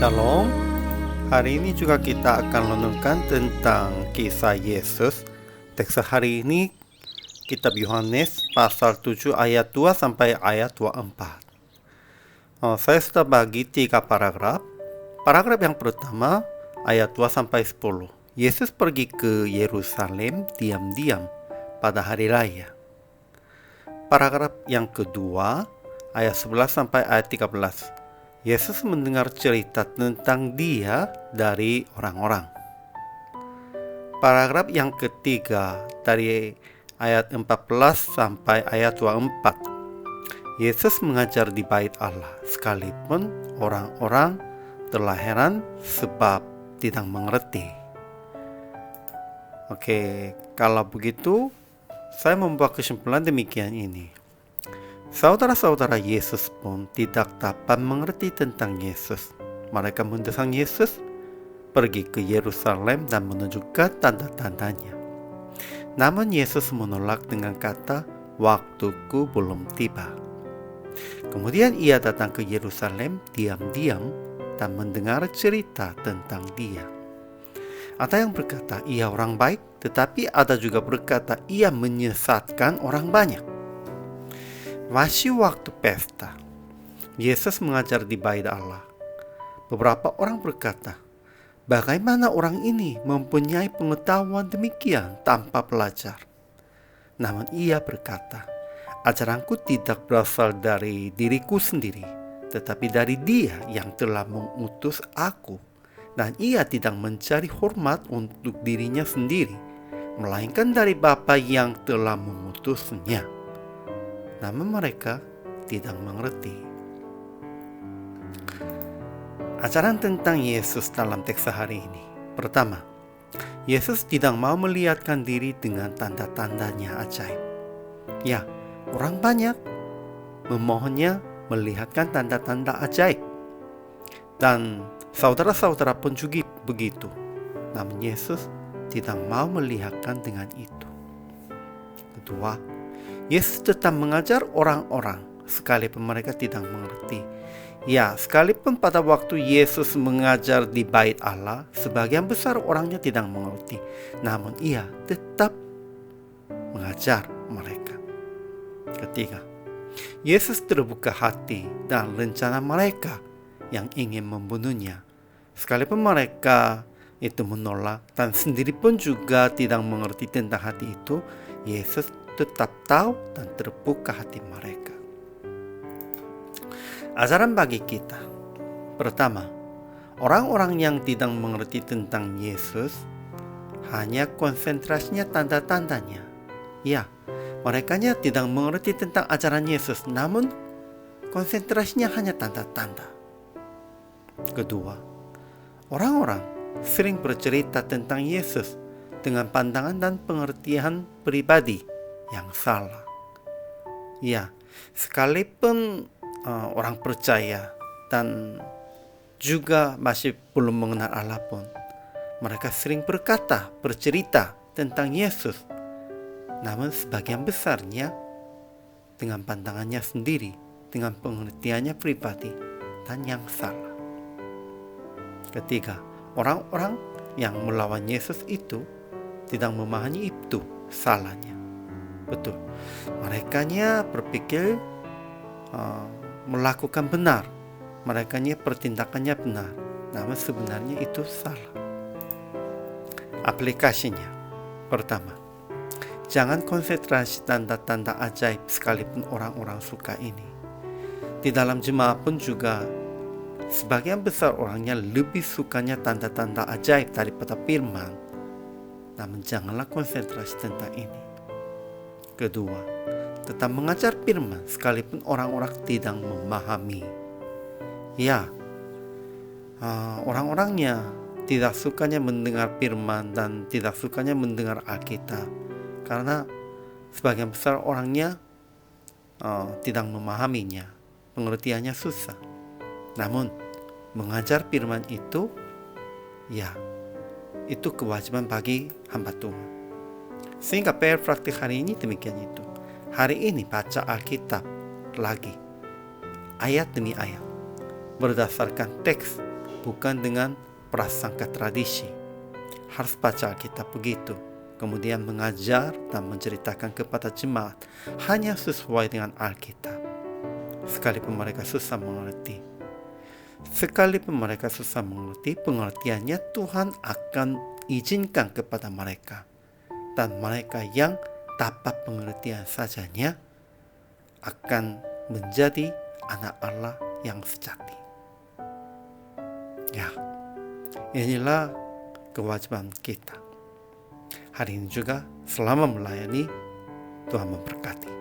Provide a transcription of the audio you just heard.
Shalom. Hari ini juga kita akan renungkan tentang kisah Yesus. Teks hari ini kitab Yohanes pasal 7 ayat 2 sampai ayat 24. Saya sudah bagi 3 paragraf. Paragraf yang pertama ayat 2 sampai 10. Yesus pergi ke Yerusalem diam-diam pada hari raya. Paragraf yang kedua ayat 11 sampai ayat 13. Yesus mendengar cerita tentang Dia dari orang-orang. Paragraf yang ketiga dari ayat 14 sampai ayat 24. Yesus mengajar di bait Allah, sekalipun orang-orang telah heran sebab tidak mengerti. Oke, kalau begitu saya membuat kesimpulan demikian ini. Saudara-saudara Yesus pun tidak dapat mengerti tentang Yesus. Mereka mendesak Yesus pergi ke Yerusalem dan menunjukkan tanda-tandanya. Namun Yesus menolak dengan kata, "Waktuku belum tiba." Kemudian ia datang ke Yerusalem diam-diam dan mendengar cerita tentang Dia. Ada yang berkata ia orang baik, tetapi ada juga berkata ia menyesatkan orang banyak. Masih waktu pesta, Yesus mengajar di bait Allah. Beberapa orang berkata, "Bagaimana orang ini mempunyai pengetahuan demikian tanpa belajar?" Namun ia berkata, "Ajaranku tidak berasal dari diriku sendiri, tetapi dari Dia yang telah mengutus aku. Dan ia tidak mencari hormat untuk dirinya sendiri, melainkan dari Bapa yang telah mengutusnya." Namun mereka tidak mengerti. Ajaran tentang Yesus dalam teks hari ini. Pertama, Yesus tidak mau melihatkan diri dengan tanda-tandanya ajaib. Ya, orang banyak memohonnya melihatkan tanda-tanda ajaib. Dan saudara-saudara pun juga begitu. Namun Yesus tidak mau melihatkan dengan itu. Kedua, Yesus tetap mengajar orang-orang sekalipun mereka tidak mengerti. Ya, sekalipun pada waktu Yesus mengajar di bait Allah, sebagian besar orangnya tidak mengerti. Namun ia tetap mengajar mereka. Ketiga, Yesus terbuka hati dan rencana mereka yang ingin membunuhnya. Sekalipun mereka itu menolak dan sendiri pun juga tidak mengerti tentang hati itu, Yesus tetap tahu dan terbuka hati mereka. Ajaran bagi kita. Pertama, orang-orang yang tidak mengerti tentang Yesus hanya konsentrasinya tanda-tandanya. Ya, merekanya tidak mengerti tentang ajaran Yesus, namun konsentrasinya hanya tanda-tanda. Kedua, orang-orang sering bercerita tentang Yesus dengan pandangan dan pengertian pribadi yang salah. Ya, sekalipun orang percaya dan juga masih belum mengenal Allah pun, mereka sering bercerita tentang Yesus. Namun sebagian besarnya dengan pandangannya sendiri, dengan pengertiannya pribadi dan yang salah. Ketiga, orang-orang yang melawan Yesus itu tidak memahami itu salahnya. Betul, merekanya berpikir melakukan benar, merekanya pertindakannya benar, namun sebenarnya itu salah. Aplikasinya, pertama, jangan konsentrasi tanda-tanda ajaib sekalipun orang-orang suka ini. Di dalam jemaah pun juga sebagian besar orangnya lebih sukanya tanda-tanda ajaib daripada firman. Namun janganlah konsentrasi tentang ini. Kedua, tetap mengajar firman sekalipun orang-orang tidak memahami. Ya, orang-orangnya tidak sukanya mendengar firman dan tidak sukanya mendengar Alkitab, karena sebagian besar orangnya tidak memahaminya, pengertiannya susah. Namun mengajar firman itu, ya, itu kewajiban bagi hamba Tuhan. Sehingga PR praktik hari ini demikian itu. Hari ini baca Alkitab lagi, ayat demi ayat, berdasarkan teks bukan dengan prasangka tradisi. Harus baca Alkitab begitu, kemudian mengajar dan menceritakan kepada jemaat hanya sesuai dengan Alkitab. Sekalipun mereka susah mengerti, pengertiannya Tuhan akan izinkan kepada mereka. Dan mereka yang dapat pengertian sajanya akan menjadi anak Allah yang sejati. Ya, inilah kewajiban kita. Hari ini juga selama melayani, Tuhan memberkati.